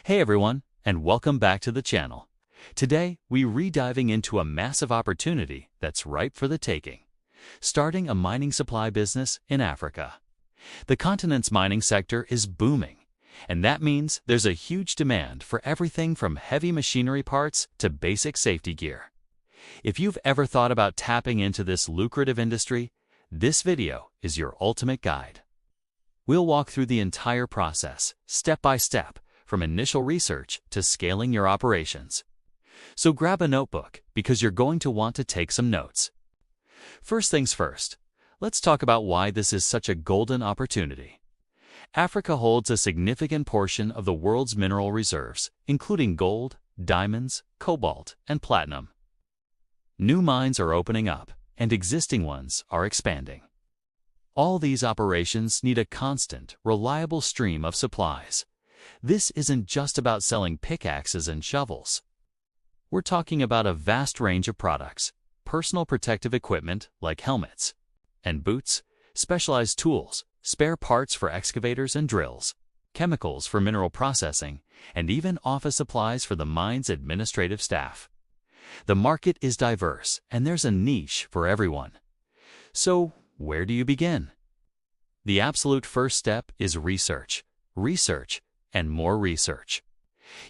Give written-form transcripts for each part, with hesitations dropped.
Hey everyone, and welcome back to the channel. Today, we're diving into a massive opportunity that's ripe for the taking. Starting a mining supply business in Africa. The continent's mining sector is booming, and that means there's a huge demand for everything from heavy machinery parts to basic safety gear. If you've ever thought about tapping into this lucrative industry, this video is your ultimate guide. We'll walk through the entire process, step by step, from initial research to scaling your operations. So grab a notebook because you're going to want to take some notes. First things first, let's talk about why this is such a golden opportunity. Africa holds a significant portion of the world's mineral reserves, including gold, diamonds, cobalt, and platinum. New mines are opening up, and existing ones are expanding. All these operations need a constant, reliable stream of supplies. This isn't just about selling pickaxes and shovels. We're talking about a vast range of products: personal protective equipment like helmets and boots, specialized tools, spare parts for excavators and drills, chemicals for mineral processing, and even office supplies for the mine's administrative staff. The market is diverse, and there's a niche for everyone. So, where do you begin? The absolute first step is research. Research, and more research.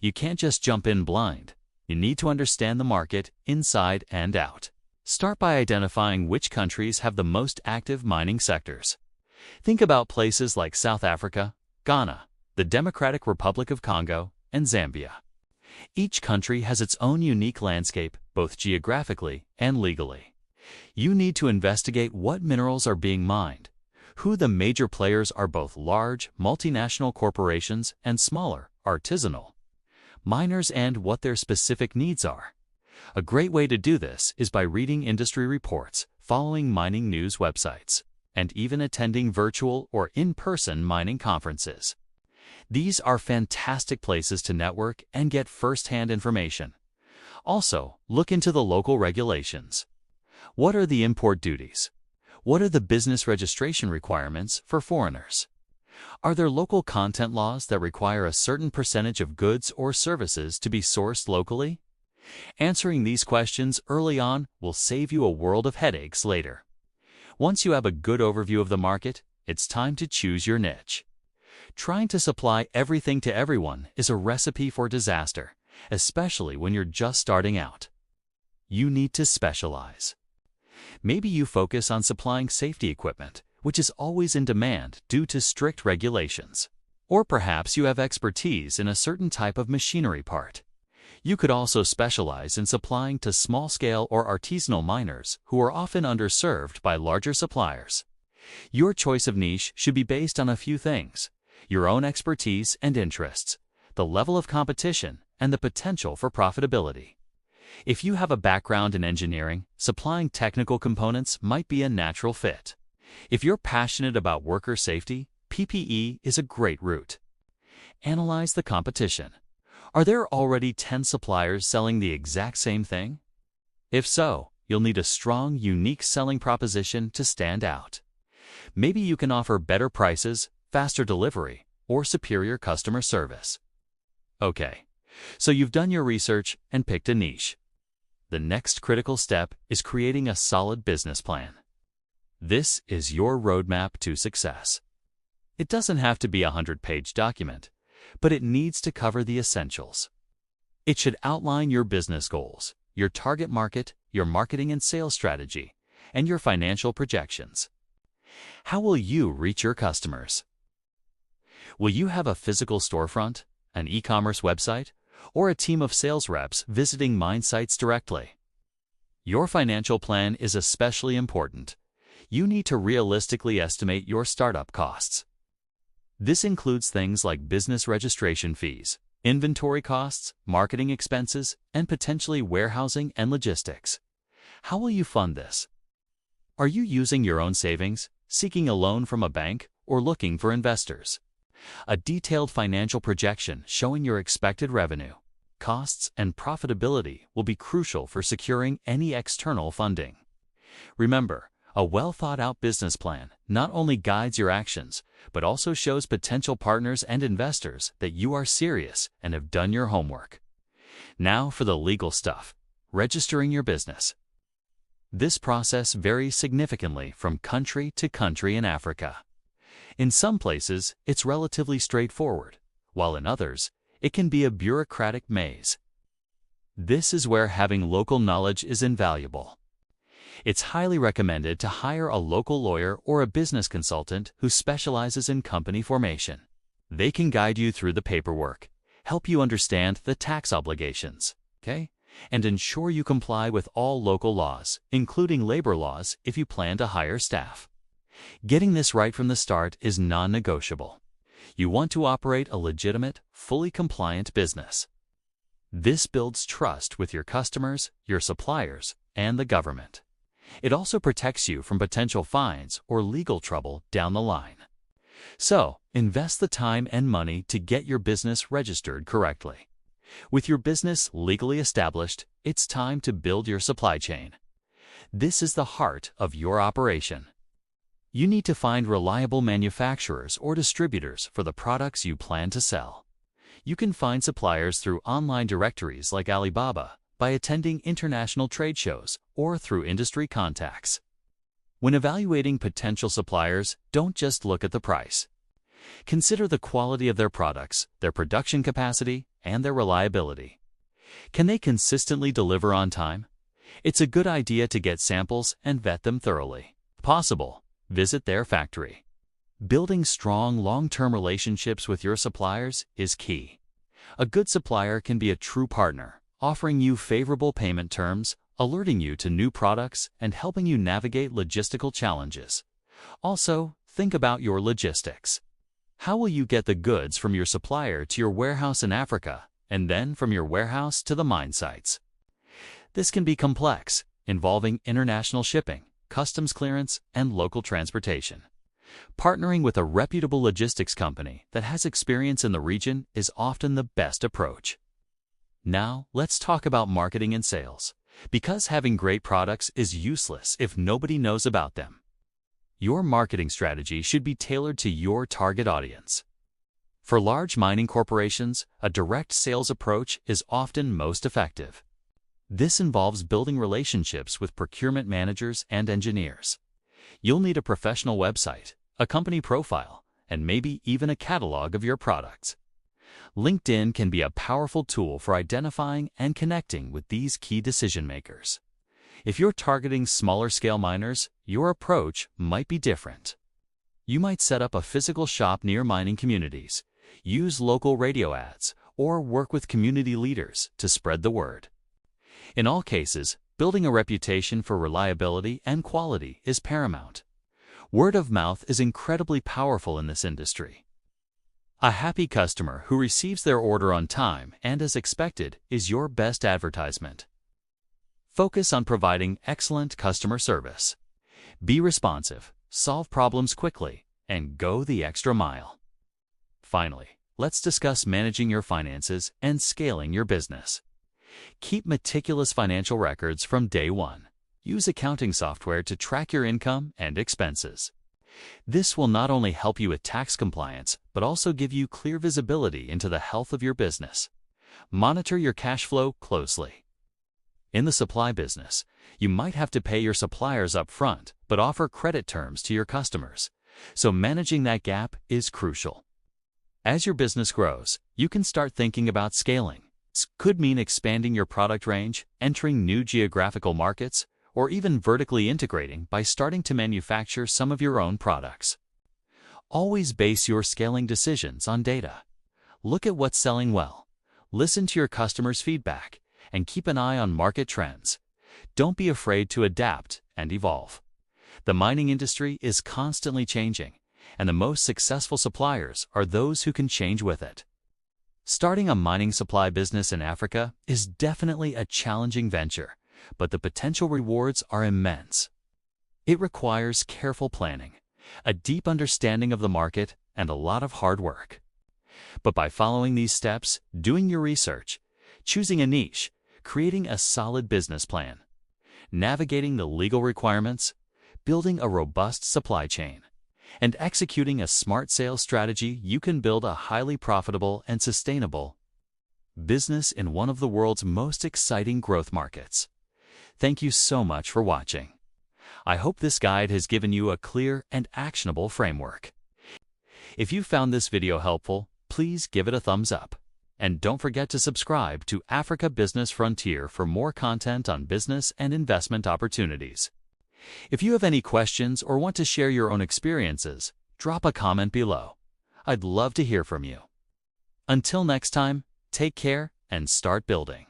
You can't just jump in blind. You need to understand the market inside and out. Start by identifying which countries have the most active mining sectors. Think about places like South Africa, Ghana, the Democratic Republic of Congo, and Zambia. Each country has its own unique landscape, both geographically and legally. You need to investigate what minerals are being mined, who the major players are, both large, multinational corporations and smaller, artisanal miners, and what their specific needs are. A great way to do this is by reading industry reports, following mining news websites, and even attending virtual or in-person mining conferences. These are fantastic places to network and get first-hand information. Also, look into the local regulations. What are the import duties? What are the business registration requirements for foreigners? Are there local content laws that require a certain percentage of goods or services to be sourced locally? Answering these questions early on will save you a world of headaches later. Once you have a good overview of the market, it's time to choose your niche. Trying to supply everything to everyone is a recipe for disaster, especially when you're just starting out. You need to specialize. Maybe you focus on supplying safety equipment, which is always in demand due to strict regulations. Or perhaps you have expertise in a certain type of machinery part. You could also specialize in supplying to small-scale or artisanal miners who are often underserved by larger suppliers. Your choice of niche should be based on a few things: your own expertise and interests, the level of competition, and the potential for profitability. If you have a background in engineering, supplying technical components might be a natural fit. If you're passionate about worker safety, PPE is a great route. Analyze the competition. Are there already 10 suppliers selling the exact same thing? If so, you'll need a strong, unique selling proposition to stand out. Maybe you can offer better prices, faster delivery, or superior customer service. Okay, so you've done your research and picked a niche. The next critical step is creating a solid business plan. This is your roadmap to success. It doesn't have to be a 100-page document, but it needs to cover the essentials. It should outline your business goals, your target market, your marketing and sales strategy, and your financial projections. How will you reach your customers? Will you have a physical storefront, an e-commerce website, or a team of sales reps visiting mine sites directly? Your financial plan is especially important. You need to realistically estimate your startup costs. This includes things like business registration fees, inventory costs, marketing expenses, and potentially warehousing and logistics. How will you fund this? Are you using your own savings, seeking a loan from a bank, or looking for investors? A detailed financial projection showing your expected revenue, costs, and profitability will be crucial for securing any external funding. Remember, A well-thought-out business plan not only guides your actions, but also shows potential partners and investors that you are serious and have done your homework. Now for the legal stuff, registering your business. This process varies significantly from country to country in Africa. In some places, it's relatively straightforward, while in others, it can be a bureaucratic maze. This is where having local knowledge is invaluable. It's highly recommended to hire a local lawyer or a business consultant who specializes in company formation. They can guide you through the paperwork, help you understand the tax obligations, and ensure you comply with all local laws, including labor laws if you plan to hire staff. Getting this right from the start is non-negotiable. You want to operate a legitimate, fully compliant business. This builds trust with your customers, your suppliers, and the government. It also protects you from potential fines or legal trouble down the line. So, invest the time and money to get your business registered correctly. With your business legally established, it's time to build your supply chain. This is the heart of your operation. You need to find reliable manufacturers or distributors for the products you plan to sell. You can find suppliers through online directories like Alibaba, by attending international trade shows, or through industry contacts. When evaluating potential suppliers, don't just look at the price. Consider the quality of their products, their production capacity, and their reliability. Can they consistently deliver on time? It's a good idea to get samples and vet them thoroughly. If possible, visit their factory. Building strong, long-term relationships with your suppliers is key. A good supplier can be a true partner, offering you favorable payment terms, alerting you to new products, and helping you navigate logistical challenges. Also, think about your logistics. How will you get the goods from your supplier to your warehouse in Africa, and then from your warehouse to the mine sites? This can be complex, involving international shipping, customs clearance, and local transportation. Partnering with a reputable logistics company that has experience in the region is often the best approach. Now, let's talk about marketing and sales, because having great products is useless if nobody knows about them. Your marketing strategy should be tailored to your target audience. For large mining corporations, a direct sales approach is often most effective. This involves building relationships with procurement managers and engineers. You'll need a professional website, a company profile, and maybe even a catalog of your products. LinkedIn can be a powerful tool for identifying and connecting with these key decision makers. If you're targeting smaller-scale miners, your approach might be different. You might set up a physical shop near mining communities, use local radio ads, or work with community leaders to spread the word. In all cases, building a reputation for reliability and quality is paramount. Word of mouth is incredibly powerful in this industry. A happy customer who receives their order on time and as expected is your best advertisement. Focus on providing excellent customer service. Be responsive, solve problems quickly, and go the extra mile. Finally, let's discuss managing your finances and scaling your business. Keep meticulous financial records from day one. Use accounting software to track your income and expenses. This will not only help you with tax compliance, but also give you clear visibility into the health of your business. Monitor your cash flow closely. In the supply business, you might have to pay your suppliers up front, but offer credit terms to your customers. So managing that gap is crucial. As your business grows, you can start thinking about scaling. This could mean expanding your product range, entering new geographical markets, or even vertically integrating by starting to manufacture some of your own products. Always base your scaling decisions on data. Look at what's selling well. Listen to your customers' feedback, and keep an eye on market trends. Don't be afraid to adapt and evolve. The mining industry is constantly changing, and the most successful suppliers are those who can change with it. Starting a mining supply business in Africa is definitely a challenging venture, but the potential rewards are immense. It requires careful planning, a deep understanding of the market, and a lot of hard work. But by following these steps, doing your research, choosing a niche, creating a solid business plan, navigating the legal requirements, building a robust supply chain. And executing a smart sales strategy, you can build a highly profitable and sustainable business in one of the world's most exciting growth markets. Thank you so much for watching. I hope this guide has given you a clear and actionable framework. If you found this video helpful, please give it a thumbs up. And don't forget to subscribe to Africa Business Frontier for more content on business and investment opportunities. If you have any questions or want to share your own experiences, drop a comment below. I'd love to hear from you. Until next time, take care and start building.